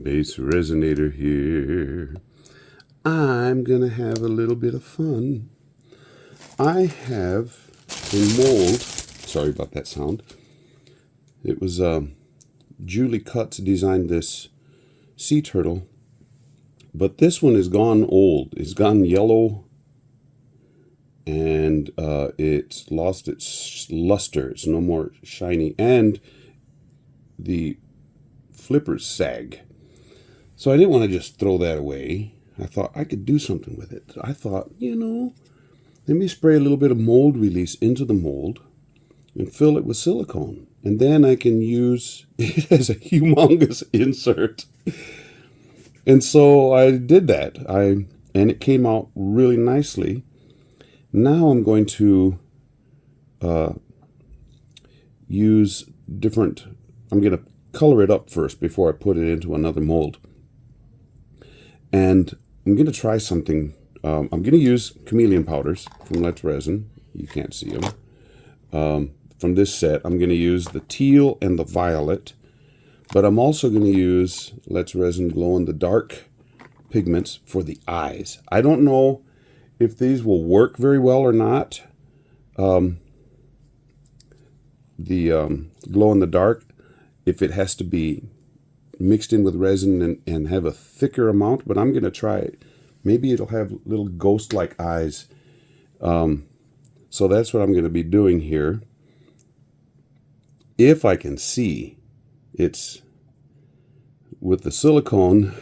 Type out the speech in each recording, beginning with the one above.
BassResinator here. I'm gonna have a little bit of fun. I have a mold. Sorry about that sound. It was Julie Cutts designed this sea turtle, but this one is gone old. It's gone yellow, and it's lost its luster. It's no more shiny, and the flippers sag. So I didn't want to just throw that away. I thought I could do something with it. I thought, let me spray a little bit of mold release into the mold and fill it with silicone. And then I can use it as a humongous insert. And so I did that. And it came out really nicely. Now I'm going to use different, I'm going to color it up first before I put it into another mold. And I'm going to try something. I'm going to use chameleon powders from Let's Resin. You can't see them. From this set, I'm going to use the teal and the violet. But I'm also going to use Let's Resin glow in the dark pigments for the eyes. I don't know if these will work very well or not. The glow in the dark, if it has to be mixed in with resin and have a thicker amount, but I'm going to try it. Maybe it'll have little ghost-like eyes. So that's what I'm going to be doing here. If I can see, it's with the silicone,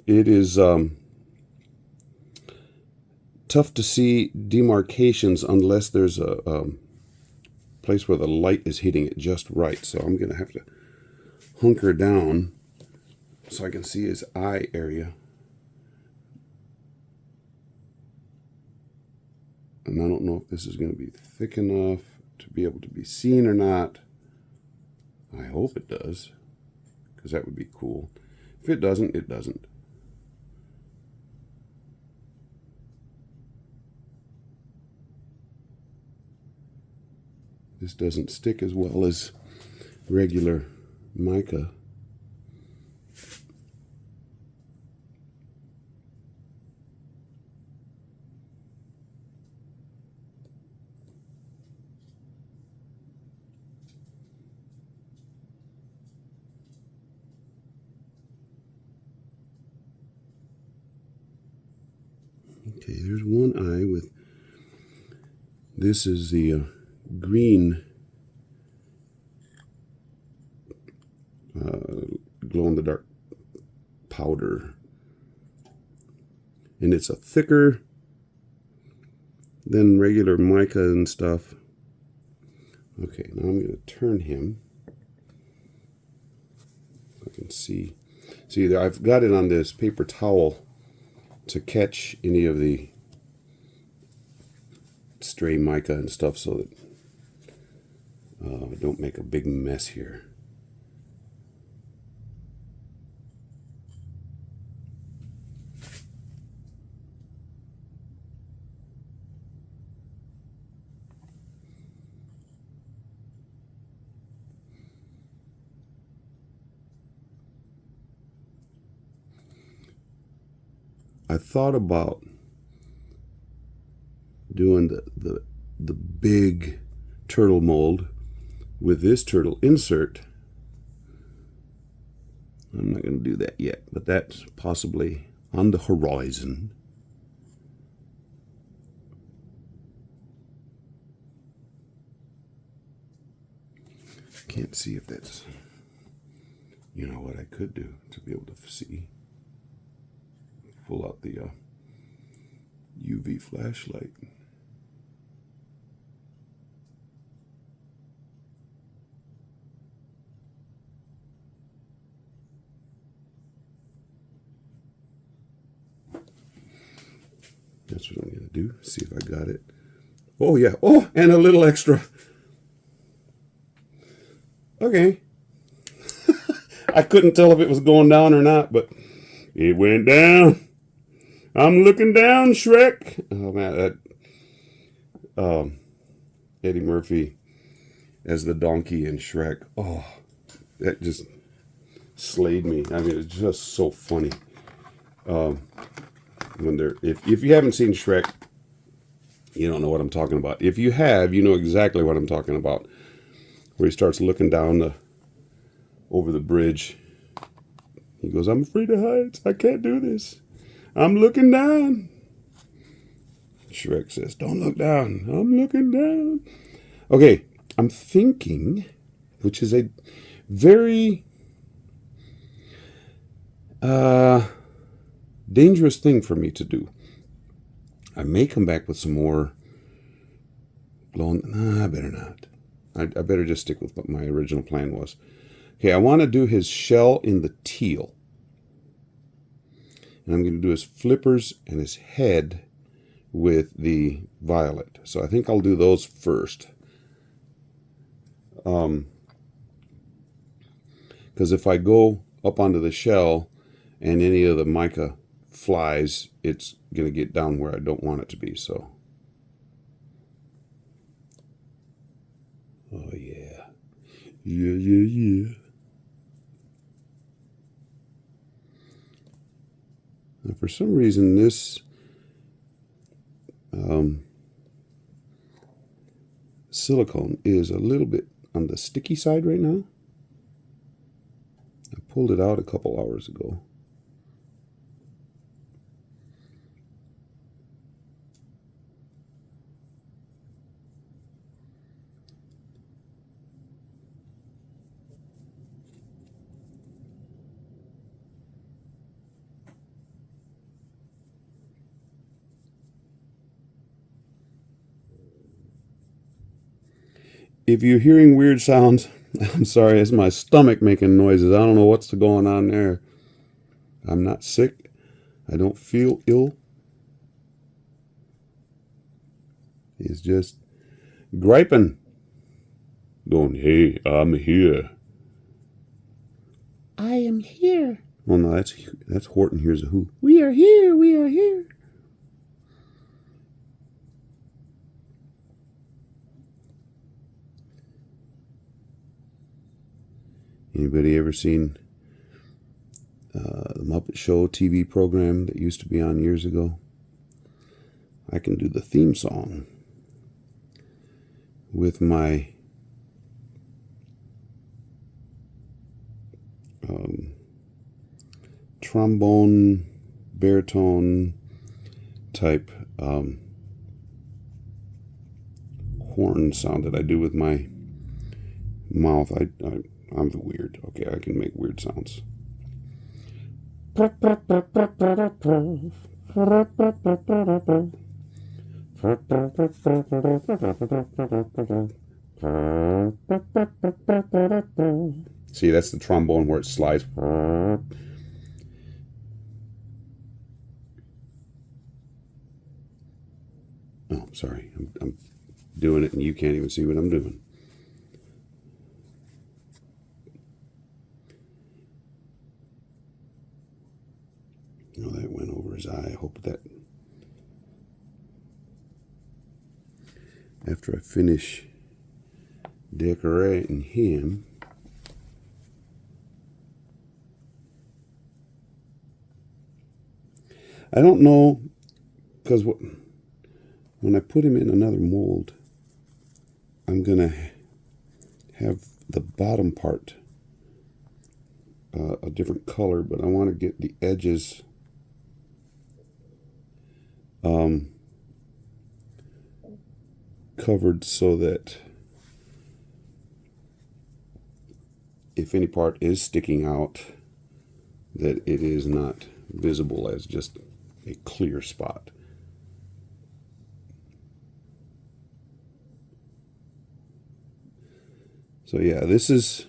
it is tough to see demarcations unless there's a place where the light is hitting it just right. So I'm going to have to hunker down so I can see his eye area. And I don't know if this is going to be thick enough to be able to be seen or not. I hope it does, because that would be cool. If it doesn't, it doesn't. This doesn't stick as well as regular mica. Okay, there's one eye with, this is the green glow-in-the-dark powder. And it's a thicker than regular mica and stuff. Okay, now I'm going to turn him. I can see. See, I've got it on this paper towel to catch any of the stray mica and stuff so that I don't make a big mess here. I thought about doing the big turtle mold with this turtle insert. I'm not going to do that yet, but that's possibly on the horizon. Can't see if that's, what I could do to be able to see. Pull out the UV flashlight. That's what I'm going to do. See if I got it. Oh, yeah. Oh, and a little extra. Okay. I couldn't tell if it was going down or not, but it went down. I'm looking down, Shrek. Oh, man. Eddie Murphy as the donkey in Shrek. Oh, that just slayed me. I mean, it's just so funny. When they're if you haven't seen Shrek, you don't know what I'm talking about. If you have, you know exactly what I'm talking about. Where he starts looking down over the bridge. He goes, "I'm afraid of heights. I can't do this. I'm looking down." Shrek says, "Don't look down. I'm looking down." Okay, I'm thinking, which is a very dangerous thing for me to do. I may come back with some more glowing. Nah, I better not. I better just stick with what my original plan was. Okay, I want to do his shell in the teal. And I'm going to do his flippers and his head with the violet. So I think I'll do those first. Because if I go up onto the shell and any of the mica flies, it's going to get down where I don't want it to be. So, oh yeah. Yeah. Now for some reason this silicone is a little bit on the sticky side right now. I pulled it out a couple hours ago. If you're hearing weird sounds, I'm sorry, it's my stomach making noises. I don't know what's going on there. I'm not sick. I don't feel ill. It's just griping. Going, "Hey, I'm here." I am here. Oh no, that's Horton Hears a Who. We are here. We are here. Anybody ever seen the Muppet Show TV program that used to be on years ago? I can do the theme song with my trombone, baritone type horn sound that I do with my mouth. I'm weird. Okay, I can make weird sounds. See, that's the trombone where it slides. Oh, sorry. I'm doing it and you can't even see what I'm doing. Oh, that went over his eye. I hope that after I finish decorating him, I don't know, because when I put him in another mold, I'm going to have the bottom part a different color, but I want to get the edges covered so that if any part is sticking out, that it is not visible as just a clear spot. So yeah, this is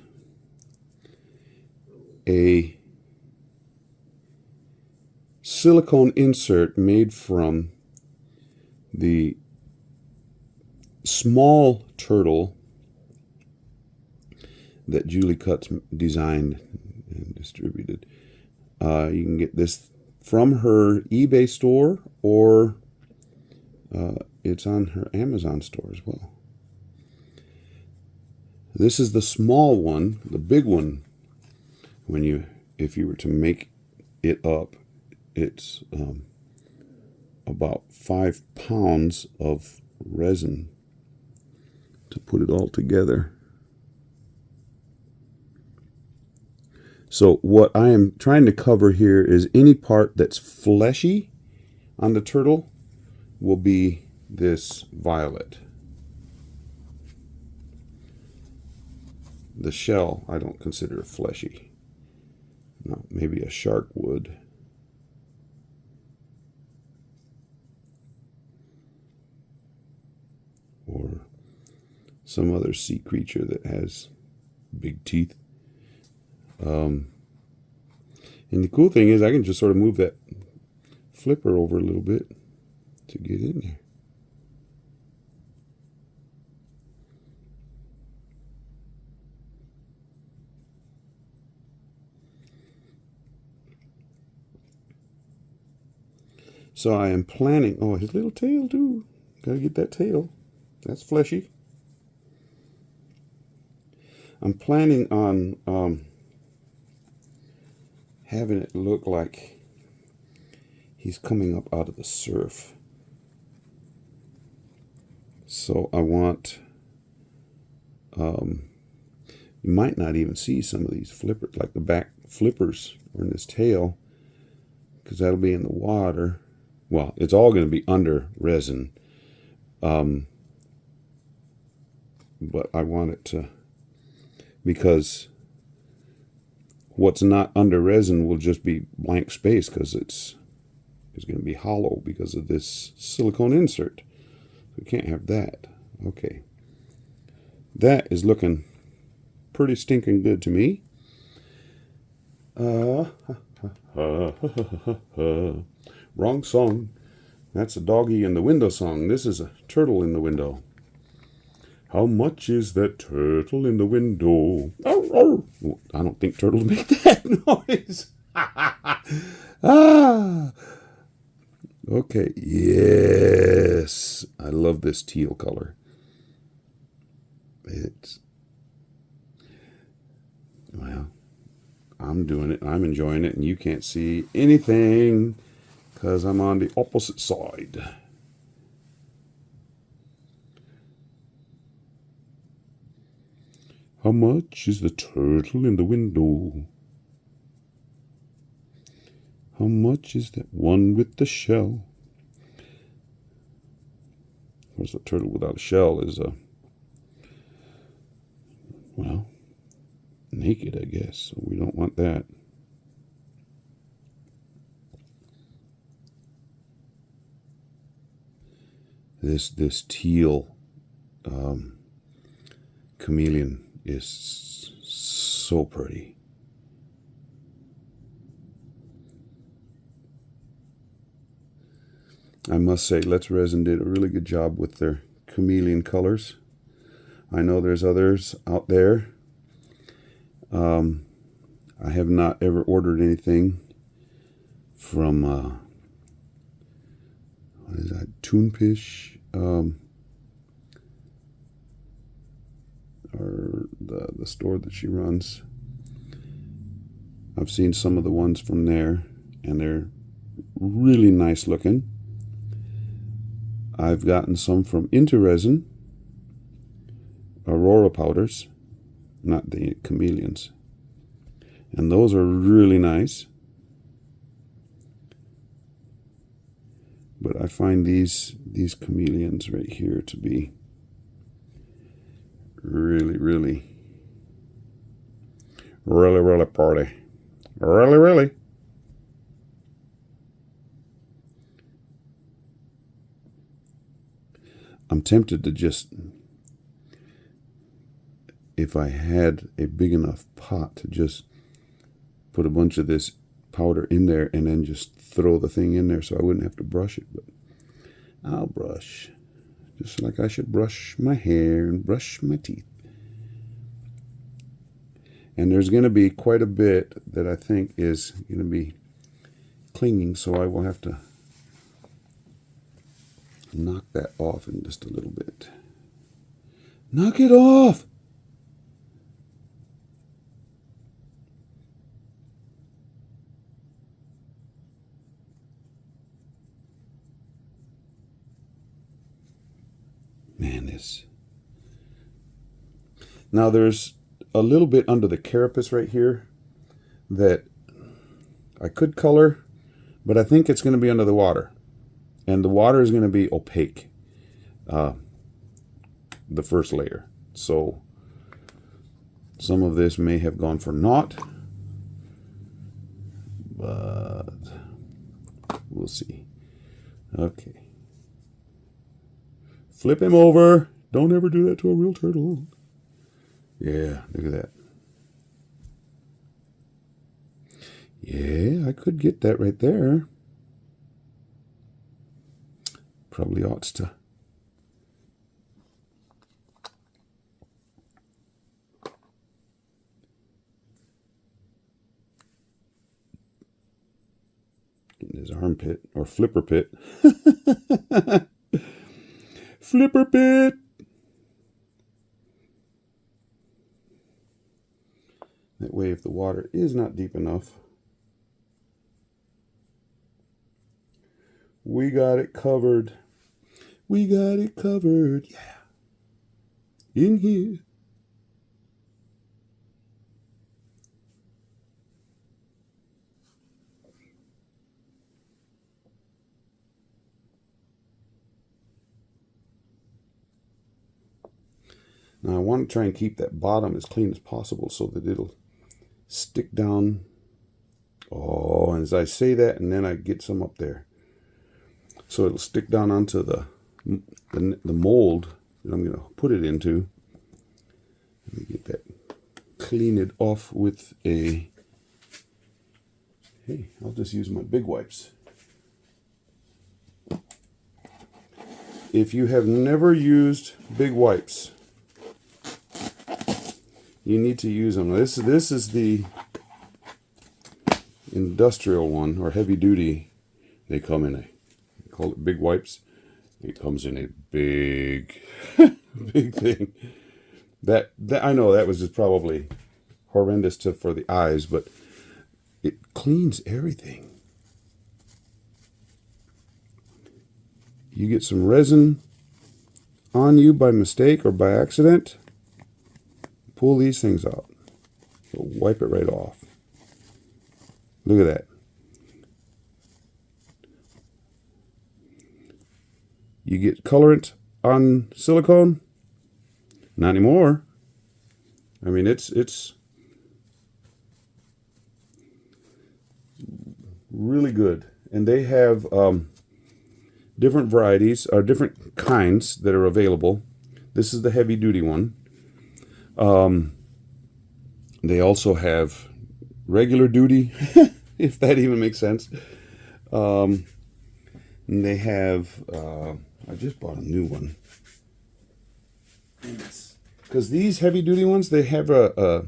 a silicone insert made from the small turtle that Julie Cutts designed and distributed. You can get this from her eBay store, or it's on her Amazon store as well. This is the small one. The big one if you were to make it up, it's about 5 pounds of resin to put it all together. So what I am trying to cover here is any part that's fleshy on the turtle will be this violet. The shell I don't consider fleshy. No, maybe a shark would. Or some other sea creature that has big teeth. And the cool thing is I can just sort of move that flipper over a little bit to get in there. So I am planning, oh, his little tail too. Gotta get that tail. That's fleshy. I'm planning on having it look like he's coming up out of the surf. So I want, you might not even see some of these flippers, like the back flippers are in his tail, because that'll be in the water. Well, it's all going to be under resin. But I want it to, because what's not under resin will just be blank space, because it's going to be hollow because of this silicone insert. We can't have that. Okay. That is looking pretty stinking good to me. Wrong song. That's a doggy in the window song. This is a turtle in the window. How much is that turtle in the window? Oh, I don't think turtles make that noise. Okay, yes. I love this teal color. Well, I'm doing it. I'm enjoying it, and you can't see anything because I'm on the opposite side. How much is the turtle in the window? How much is that one with the shell? Of course, the turtle without a shell is, well, naked, I guess. So we don't want that. This teal chameleon is so pretty. I must say, Let's Resin did a really good job with their chameleon colors. I know there's others out there. I have not ever ordered anything from what is that? Toonfish, or the store that she runs. I've seen some of the ones from there, and they're really nice looking. I've gotten some from Resin, Aurora powders, not the chameleons, and those are really nice. But I find these chameleons right here to be really pretty. Really. I'm tempted to just, if I had a big enough pot, to just put a bunch of this powder in there and then just throw the thing in there so I wouldn't have to brush it. But I'll brush, just like I should brush my hair and brush my teeth. And there's going to be quite a bit that I think is going to be clinging, so I will have to knock that off in just a little bit. Knock it off! Man, this. Now there's a little bit under the carapace right here that I could color, but I think it's going to be under the water. And the water is going to be opaque, the first layer. So some of this may have gone for naught, but we'll see. Okay. Flip him over. Don't ever do that to a real turtle. Yeah, look at that. Yeah, I could get that right there. Probably ought to. Getting his armpit or flipper pit. Flipper pit. That way, if the water is not deep enough, we got it covered. We got it covered. Yeah. In here. Now I want to try and keep that bottom as clean as possible so that it'll stick down. Oh, and as I say that, and then I get some up there. So it'll stick down onto the mold that I'm going to put it into. Let me get that, clean it off with a, hey, I'll just use my big wipes. If you have never used big wipes, you need to use them. This is the industrial one, or heavy duty. They come in they call it big wipes. It comes in a big, big thing. That I know that was just probably horrendous for the eyes, but it cleans everything. You get some resin on you by mistake or by accident, pull these things out. So wipe it right off. Look at that. You get colorant on silicone? Not anymore. I mean, it's really good. And they have different varieties, or different kinds that are available. This is the heavy duty one. They also have regular duty, if that even makes sense. And they have, I just bought a new one. Because these heavy duty ones, they have a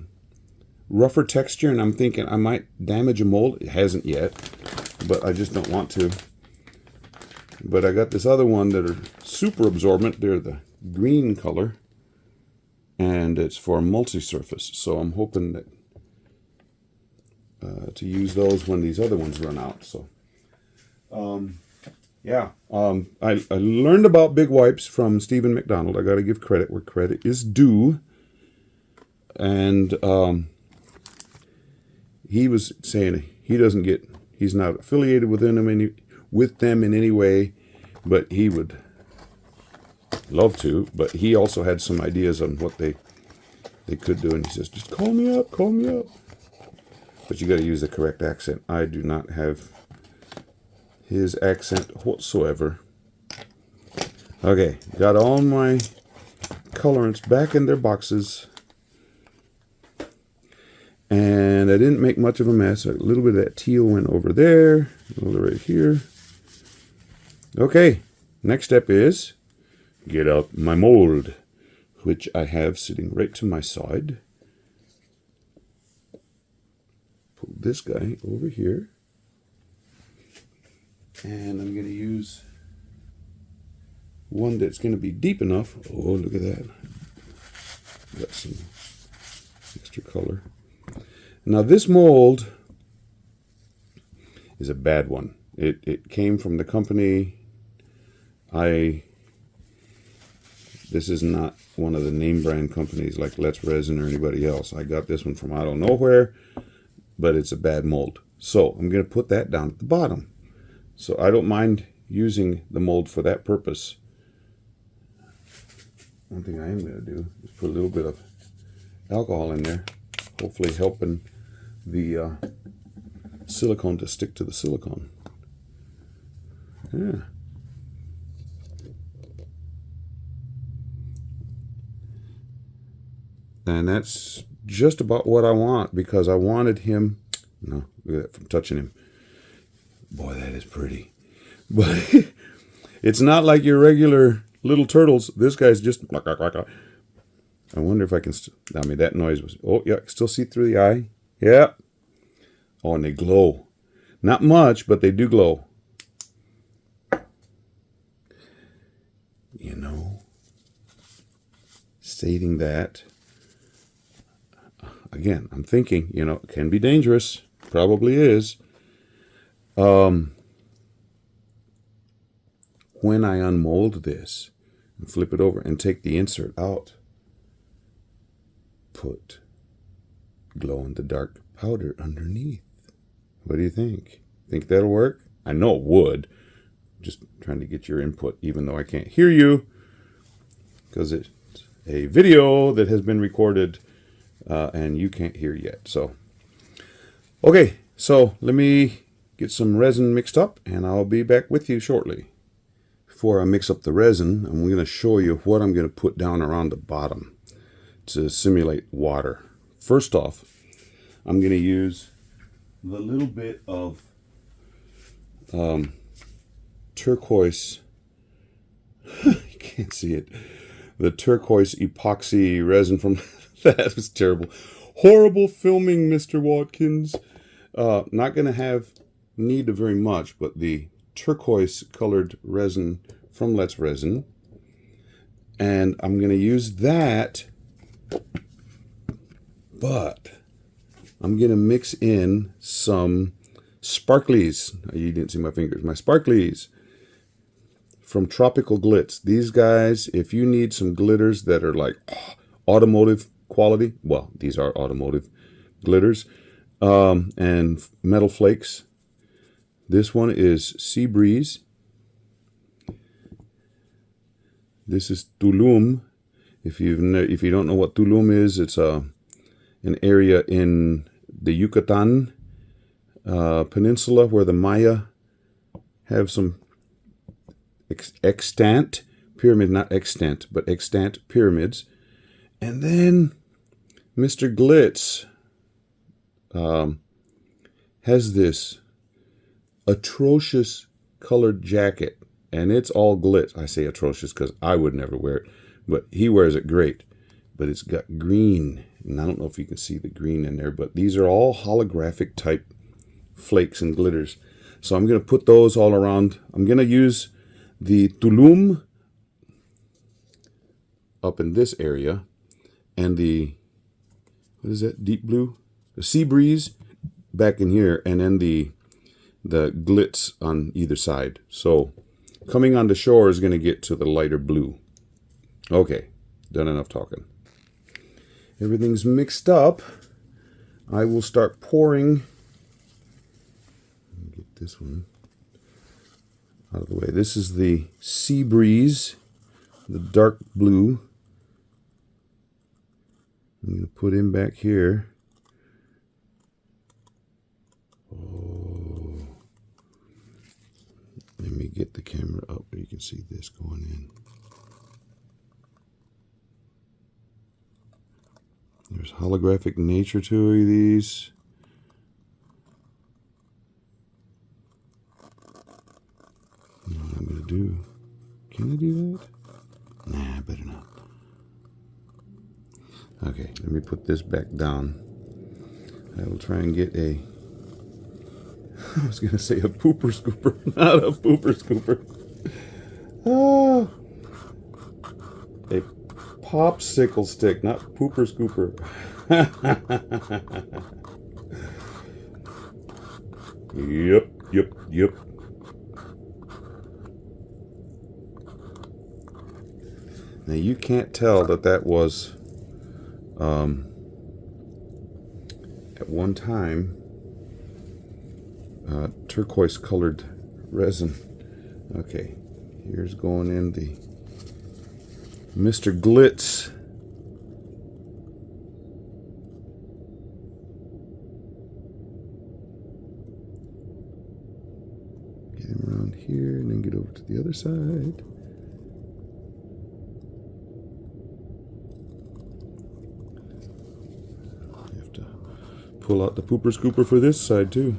rougher texture, and I'm thinking I might damage a mold. It hasn't yet, but I just don't want to. But I got this other one that are super absorbent. They're the green color, and it's for multi-surface. So I'm hoping that to use those when these other ones run out. So yeah, I learned about big wipes from Stephen McDonald. I got to give credit where credit is due. And he was saying he's not affiliated with them in any way, but he would love to. But he also had some ideas on what they could do, and he says, just call me up. But you got to use the correct accent. I do not have his accent whatsoever. Okay, got all my colorants back in their boxes, and I didn't make much of a mess. A little bit of that teal went over there, a little right here. Okay, next step is get out my mold, which I have sitting right to my side. Pull this guy over here. And I'm going to use one that's going to be deep enough. Oh, look at that. Got some extra color. Now this mold is a bad one. It came from the company I This is not one of the name brand companies like Let's Resin or anybody else. I got this one from I don't know where, but it's a bad mold. So I'm going to put that down at the bottom. So I don't mind using the mold for that purpose. One thing I am going to do is put a little bit of alcohol in there, hopefully helping the silicone to stick to the silicone. Yeah. And that's just about what I want, because I wanted him, no, look at that from touching him. Boy, that is pretty. But it's not like your regular little turtles. This guy's just, I wonder if I can, I mean, that noise was, oh yeah, still see through the eye. Yeah. Oh, and they glow. Not much, but they do glow. You know, stating that, again, I'm thinking, you know, it can be dangerous. Probably is. When I unmold this and flip it over and take the insert out, put glow-in-the-dark powder underneath. What do you think? Think that'll work? I know it would. Just trying to get your input, even though I can't hear you, because it's a video that has been recorded and you can't hear yet. So, okay, so let me get some resin mixed up and I'll be back with you shortly. Before I mix up the resin, I'm going to show you what I'm going to put down around the bottom to simulate water. First off, I'm going to use the little bit of turquoise, you can't see it, the turquoise epoxy resin from, that was terrible. Horrible filming, Mr. Watkins. Not going to need very much, but the turquoise colored resin from Let's Resin. And I'm going to use that, but I'm going to mix in some sparklies. You didn't see my fingers. My sparklies from Tropical Glitz. These guys, if you need some glitters that are like automotive quality, well, these are automotive glitters, and metal flakes. This one is Sea Breeze. This is Tulum. If you don't know what Tulum is, it's an area in the Yucatan Peninsula where the Maya have some extant pyramids, not extant, but extant pyramids. And then Mr. Glitz has this atrocious colored jacket, and it's all glitz. I say atrocious because I would never wear it, but he wears it great. But it's got green, and I don't know if you can see the green in there, but these are all holographic type flakes and glitters. So I'm going to put those all around. I'm going to use the Tulum up in this area, and the, what is that, deep blue? The Sea Breeze back in here, and then the glitz on either side. So coming on the shore is going to get to the lighter blue. Okay, done enough talking. Everything's mixed up. I will start pouring. Get this one out of the way. This is the Sea Breeze, the dark blue. I'm going to put him back here. Oh, let me get the camera up where you can see this going in. There's holographic nature to these. You know what I'm going to do? Can I do that? Nah, I better not. Okay, let me put this back down. I will try and get a, I was going to say a pooper scooper, not a pooper scooper. Oh, a popsicle stick, not pooper scooper. Yep. Now you can't tell that that was at one time turquoise colored resin. Okay, here's going in the Mr. Glitz. Get him around here and then get over to the other side. You have to pull out the pooper scooper for this side too.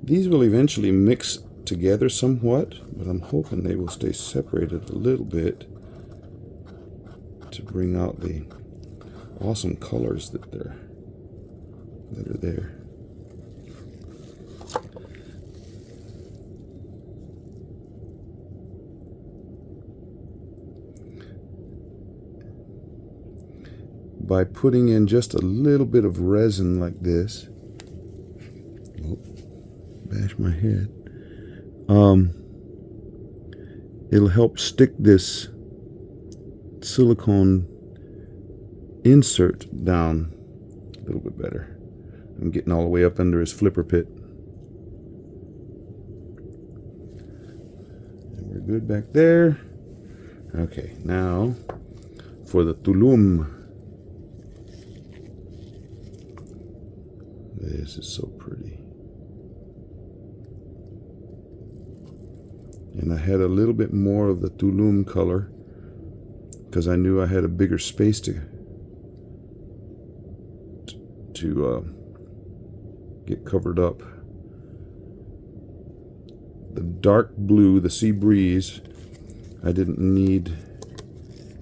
These will eventually mix together somewhat, but I'm hoping they will stay separated a little bit to bring out the awesome colors that are there. By putting in just a little bit of resin like this, bash my head, it'll help stick this silicone insert down a little bit better. I'm getting all the way up under his flipper pit. And we're good back there. Okay, now for the tulum. This is so pretty. And I had a little bit more of the tulum color because I knew I had a bigger space to get covered up. The dark blue, the sea breeze, I didn't need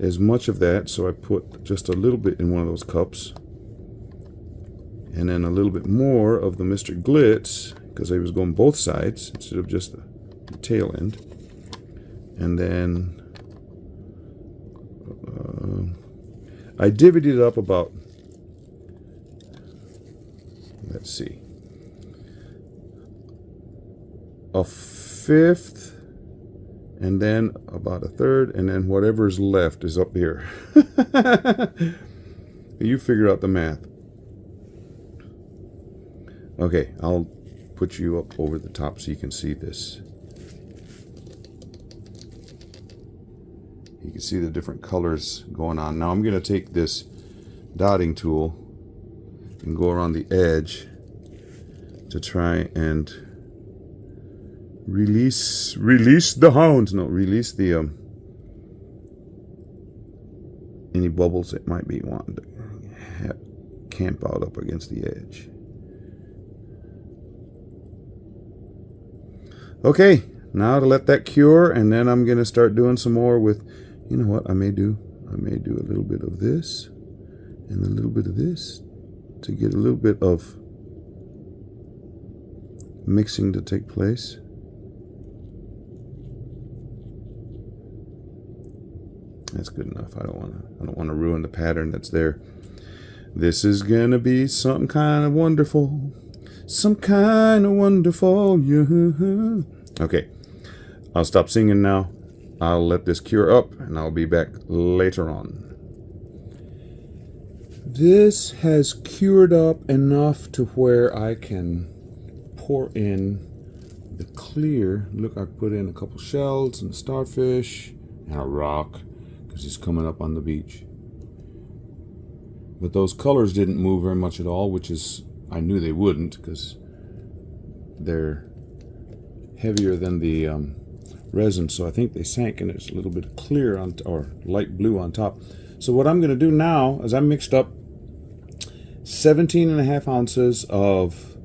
as much of that, so I put just a little bit in one of those cups. And then a little bit more of the Mr. Glitz, because I was going both sides instead of just the tail end. And then I divvied it up about, let's see, a fifth, and then about a third, and then whatever's left is up here. You figure out the math. Okay, I'll put you up over the top so you can see this. You can see the different colors going on. Now I'm going to take this dotting tool and go around the edge to try and release the hounds. No, release the any bubbles that might be wanting to camp out up against the edge. Okay, now to let that cure, and then I'm going to start doing some more with, you know what I may do? I may do a little bit of this and a little bit of this to get a little bit of mixing to take place. That's good enough. I don't want to ruin the pattern that's there. This is going to be something kind of wonderful. Some kind of wonderful, yeah. Okay, I'll stop singing now. I'll let this cure up, and I'll be back later on. This has cured up enough to where I can pour in the clear. Look, I put in a couple shells and a starfish and a rock because he's coming up on the beach. But those colors didn't move very much at all, which is, I knew they wouldn't because they're heavier than the resin, so I think they sank, and there's a little bit of clear on or light blue on top. So what I'm going to do now is I mixed up 17.5 ounces of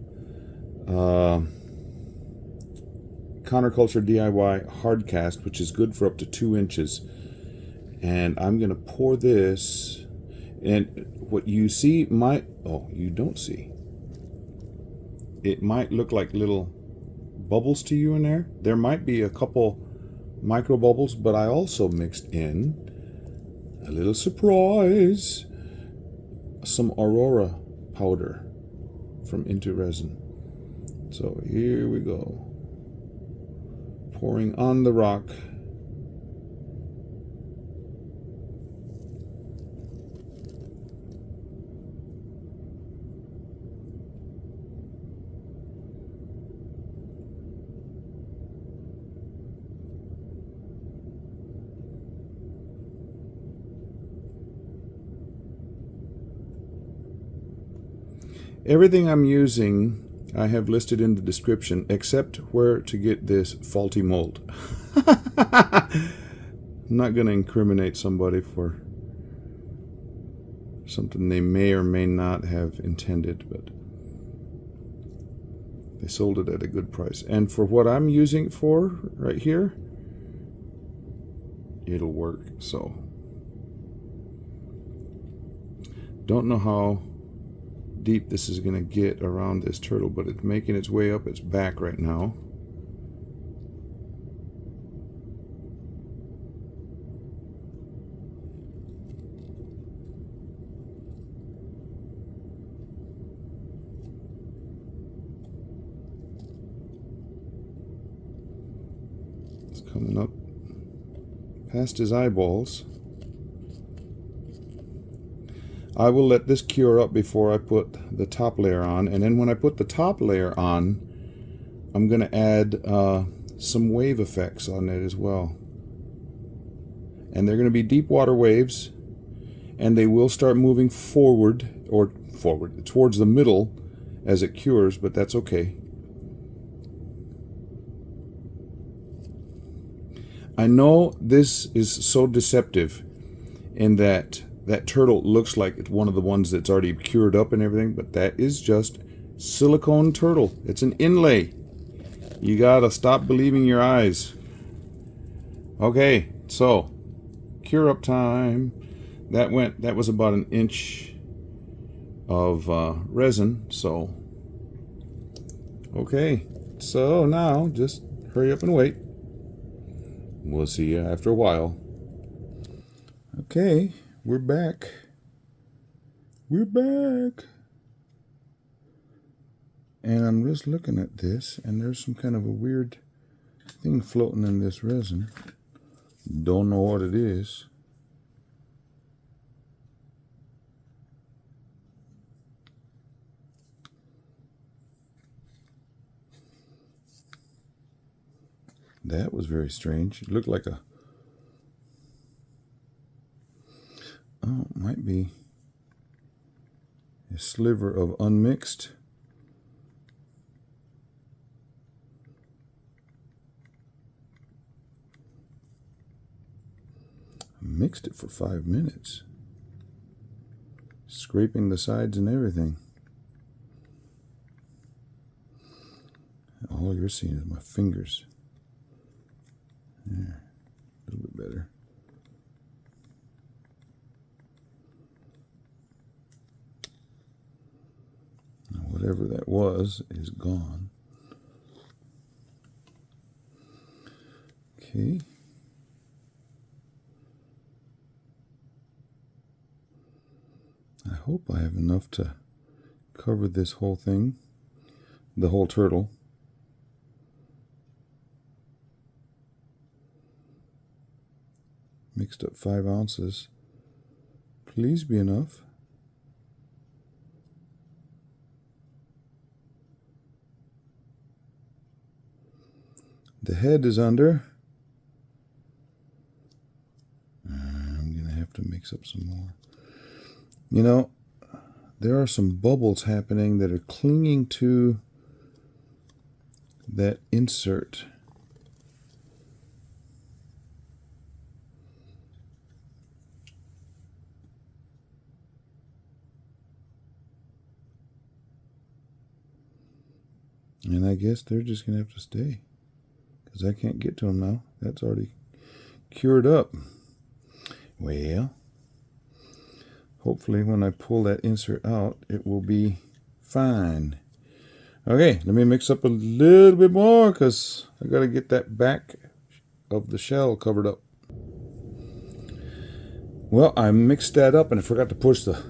Counterculture DIY hard cast, which is good for up to 2 inches, and I'm going to pour this. And what you see might, oh, you don't see, it might look like little bubbles to you in there. There might be a couple micro bubbles, but I also mixed in a little surprise, some Aurora powder from Into Resin. So here we go. pouring on the rock. Everything I'm using I have listed in the description, except where to get this faulty mold. I'm not going to incriminate somebody for something they may or may not have intended, but they sold it at a good price. And for what I'm using it for right here, it'll work. So don't know how deep this is going to get around this turtle, but it's making its way up its back right now. It's coming up past his eyeballs. I will let this cure up before I put the top layer on, and then when I put the top layer on, I'm going to add some wave effects on it as well. And they're going to be deep water waves, and they will start moving forward towards the middle as it cures, but that's okay. I know this is so deceptive in that turtle looks like it's one of the ones that's already cured up and everything, but that is just silicone turtle. It's an inlay. You gotta stop believing your eyes. Okay, so cure up time. That was about 1 inch of resin. So okay, so now just hurry up and wait. We'll see you after a while. Okay. We're back. We're back. And I'm just looking at this, and there's some kind of a weird thing floating in this resin. Don't know what it is. That was very strange. It looked like a... Oh, it might be a sliver of unmixed. I mixed it for 5 minutes, scraping the sides and everything. All you're seeing is my fingers. Yeah, a little bit better. Whatever that was is gone. Okay. I hope I have enough to cover this whole thing, the whole turtle. Mixed up 5 ounces. Please be enough. The head is under. I'm going to have to mix up some more. You know, there are some bubbles happening that are clinging to that insert. And I guess they're just going to have to stay, because I can't get to them now. That's already cured up. Well, hopefully when I pull that insert out, it will be fine. Okay, let me mix up a little bit more, because I got to get that back of the shell covered up. Well, I mixed that up and I forgot to push the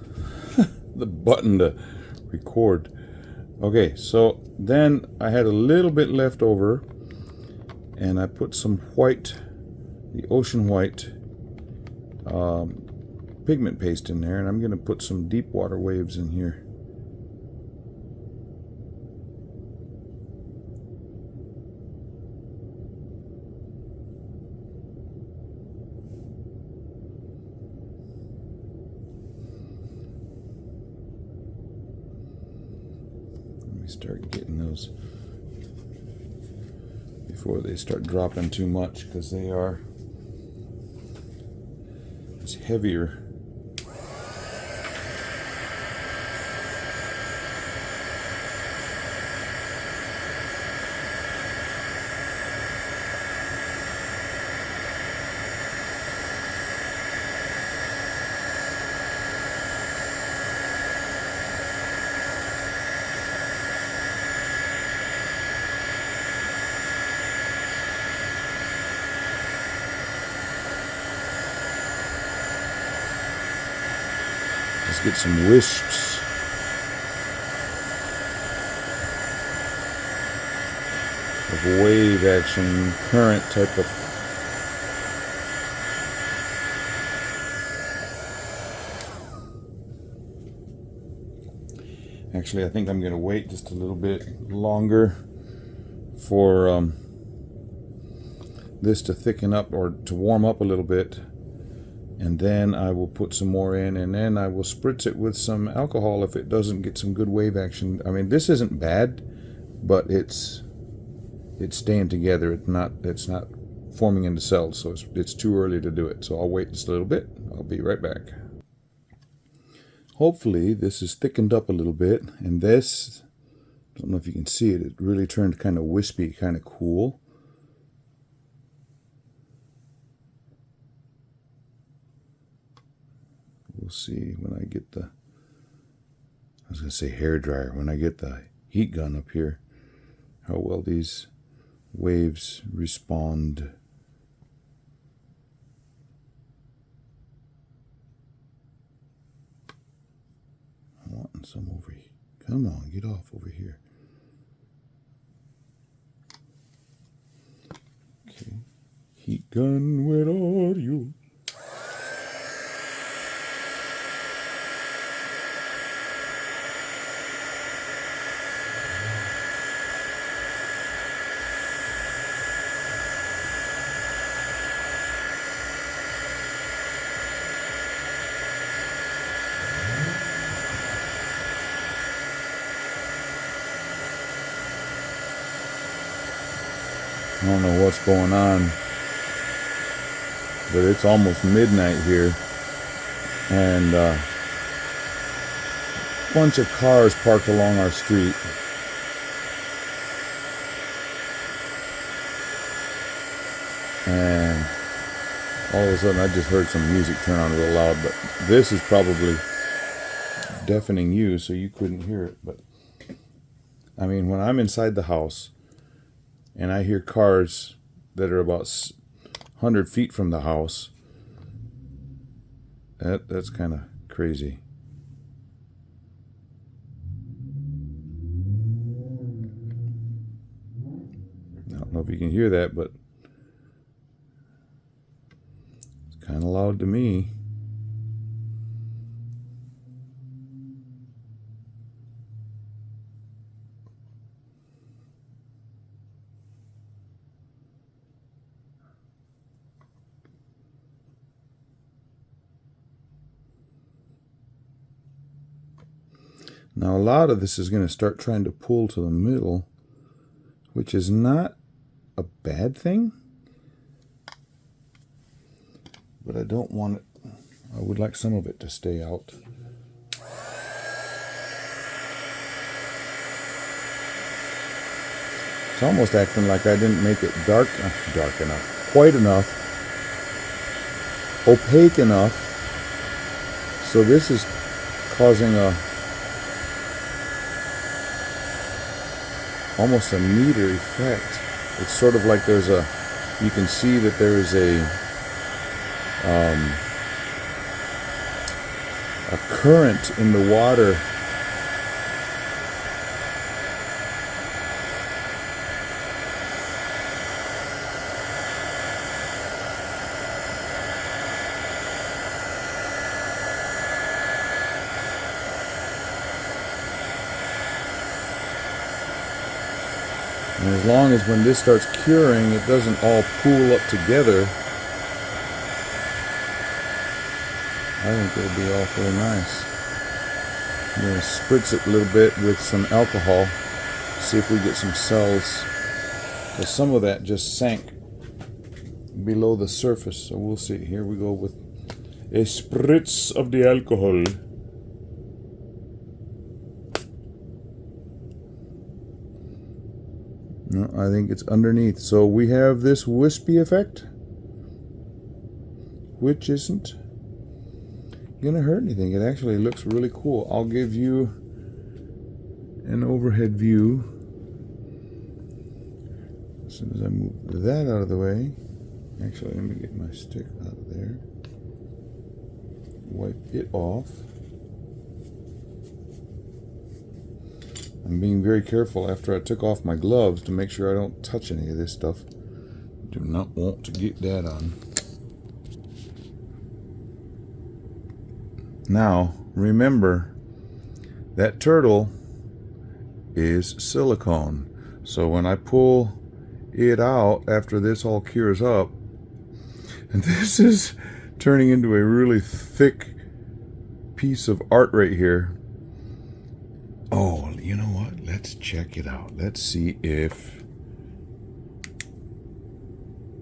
the button to record. Okay, so then I had a little bit left over, and I put some white, the ocean white pigment paste in there, and I'm going to put some deep water waves in here. Start getting those before they start dropping too much, because it's heavier. Let's get some wisps. Of wave action, current type of. Actually, I think I'm going to wait just a little bit longer for this to thicken up, or to warm up a little bit. And then I will put some more in, and then I will spritz it with some alcohol if it doesn't get some good wave action. I mean, this isn't bad, but it's staying together. It's not forming into cells, so it's too early to do it. So I'll wait just a little bit. I'll be right back. Hopefully this is thickened up a little bit, and this, I don't know if you can see it, it really turned kind of wispy, kind of cool. We'll see when I get the, I was going to say hair dryer, when I get the heat gun up here, how well these waves respond. I'm wanting some over here. Come on, get off over here. Okay. Heat gun, where are you? I don't know what's going on, but it's almost midnight here, and a bunch of cars parked along our street. And all of a sudden I just heard some music turn on real loud, but this is probably deafening you, so you couldn't hear it. But I mean, when I'm inside the house and I hear cars that are about 100 feet from the house, that's kind of crazy. I don't know if you can hear that, but it's kind of loud to me. Now a lot of this is going to start trying to pull to the middle, which is not a bad thing, but I don't want it. I would like some of it to stay out. It's almost acting like I didn't make it dark enough, white enough, opaque enough, so this is causing almost a neater effect. It's sort of like there's you can see that there is a current in the water. And as long as when this starts curing, it doesn't all pool up together, I think it'll be awfully nice. I'm going to spritz it a little bit with some alcohol, see if we get some cells, because some of that just sank below the surface. So we'll see. Here we go with a spritz of the alcohol. No, I think it's underneath. So we have this wispy effect, which isn't gonna hurt anything. It actually looks really cool. I'll give you an overhead view as soon as I move that out of the way. Actually, let me get my stick out of there. Wipe it off. I'm being very careful after I took off my gloves to make sure I don't touch any of this stuff. Do not want to get that on. Now, remember, that turtle is silicone. So when I pull it out after this all cures up, and this is turning into a really thick piece of art right here. Oh, you know what? Let's check it out. Let's see if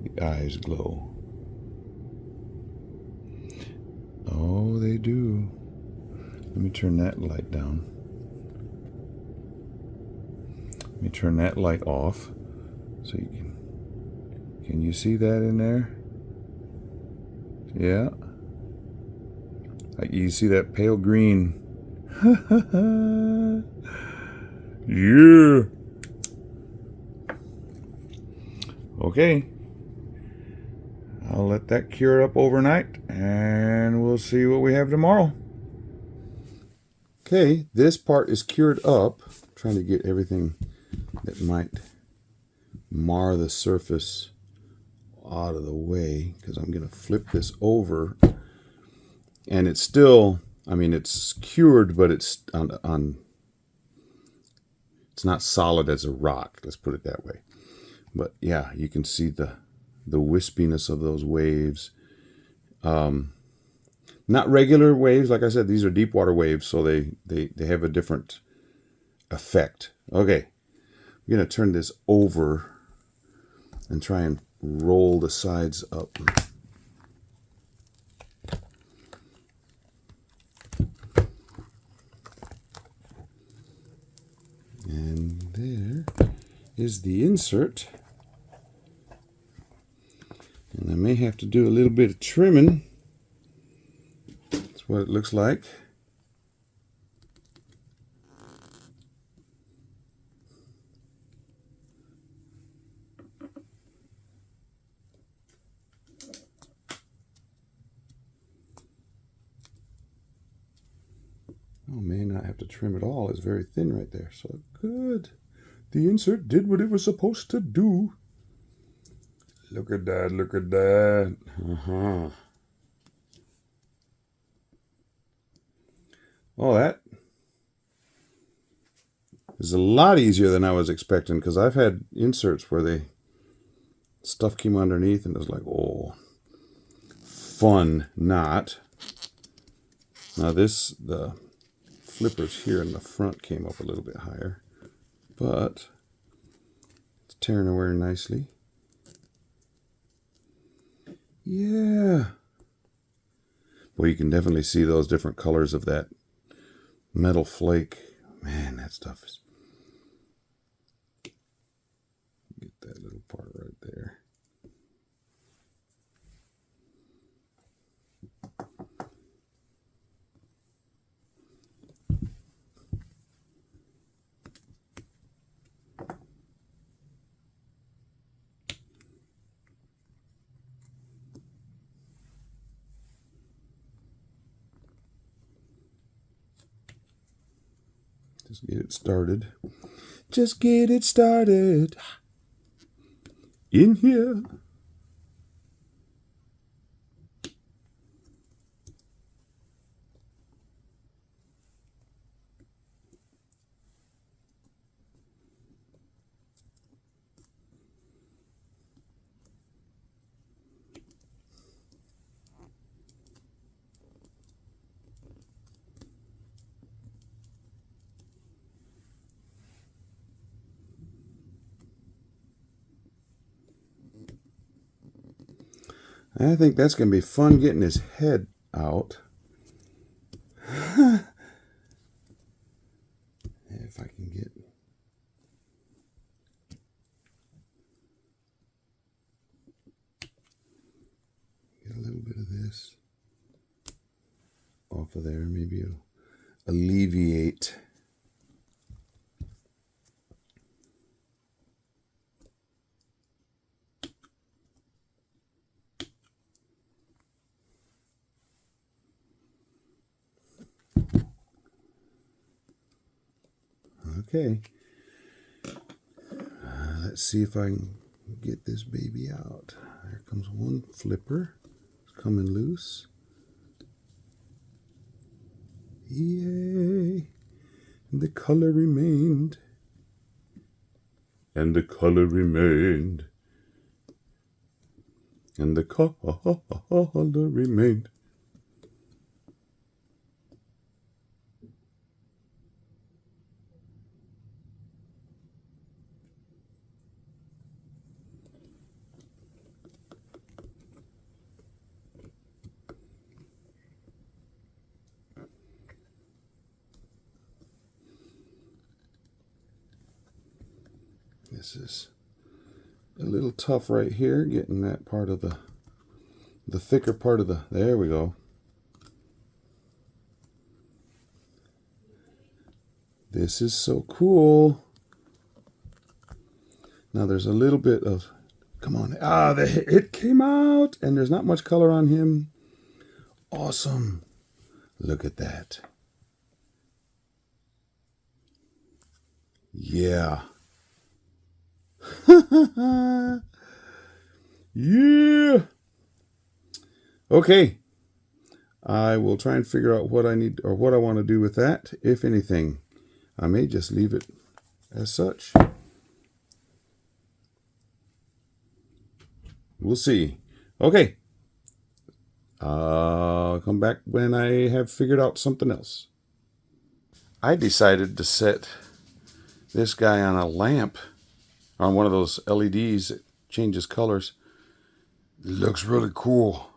the eyes glow. Oh, they do. Let me turn that light down. Let me turn that light off so you can you see that in there? Yeah. You see that pale green. Yeah. Okay. I'll let that cure up overnight and we'll see what we have tomorrow. Okay, this part is cured up. I'm trying to get everything that might mar the surface out of the way because I'm going to flip this over. And it's still, I mean, it's cured, but it's it's not solid as a rock. Let's put it that way. But yeah, you can see the wispiness of those waves. Not regular waves. Like I said, these are deep water waves, so they have a different effect. Okay, I'm going to turn this over and try and roll the sides up. And there is the insert. And I may have to do a little bit of trimming. That's what it looks like. Oh, may not have to trim it all. It's very thin right there. So good. The insert did what it was supposed to do. Look at that. Look at that. Oh, that is a lot easier than I was expecting, because I've had inserts where stuff came underneath and it was like, oh, fun not. Now the flippers here in the front came up a little bit higher, but it's tearing away nicely. Yeah. Well, you can definitely see those different colors of that metal flake. Man, that stuff is... Get that little part right there. Just get it started. Just get it started. In here. I think that's going to be fun getting his head out. If I can get... a little bit of this off of there, maybe it'll alleviate. Okay, let's see if I can get this baby out. There comes one flipper. It's coming loose. Yay! And the color remained. And the color remained. And the color remained. This is a little tough right here, getting that part of the thicker part of the, there we go. This is so cool. Now there's a little bit of, come on, it came out, and there's not much color on him. Awesome. Look at that. Yeah. Yeah. Okay. I will try and figure out what I need or what I want to do with that, if anything. I may just leave it as such. We'll see. Okay. I'll come back when I have figured out something else. I decided to set this guy on a lamp, on one of those LEDs that changes colors. It looks really cool.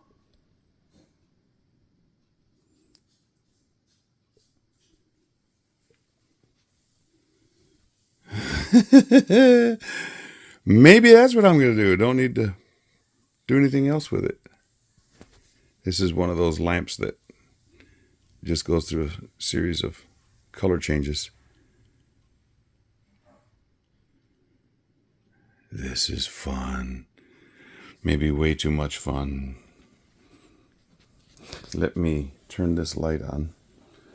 Maybe that's what I'm going to do. Don't need to do anything else with it. This is one of those lamps that just goes through a series of color changes. This is fun. Maybe way too much fun. Let me turn this light on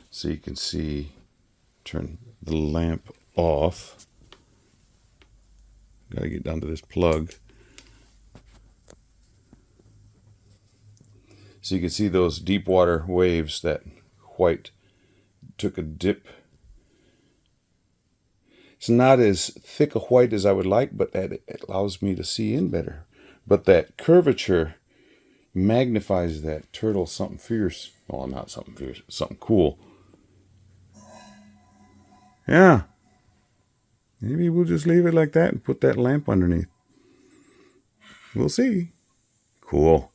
so you can see. Turn the lamp off. Gotta get down to this plug. So you can see those deep water waves. That white took a dip. It's not as thick a white as I would like, but that it allows me to see in better. But that curvature magnifies that turtle something fierce. Well, not something fierce, something cool. Yeah. Maybe we'll just leave it like that and put that lamp underneath. We'll see. Cool.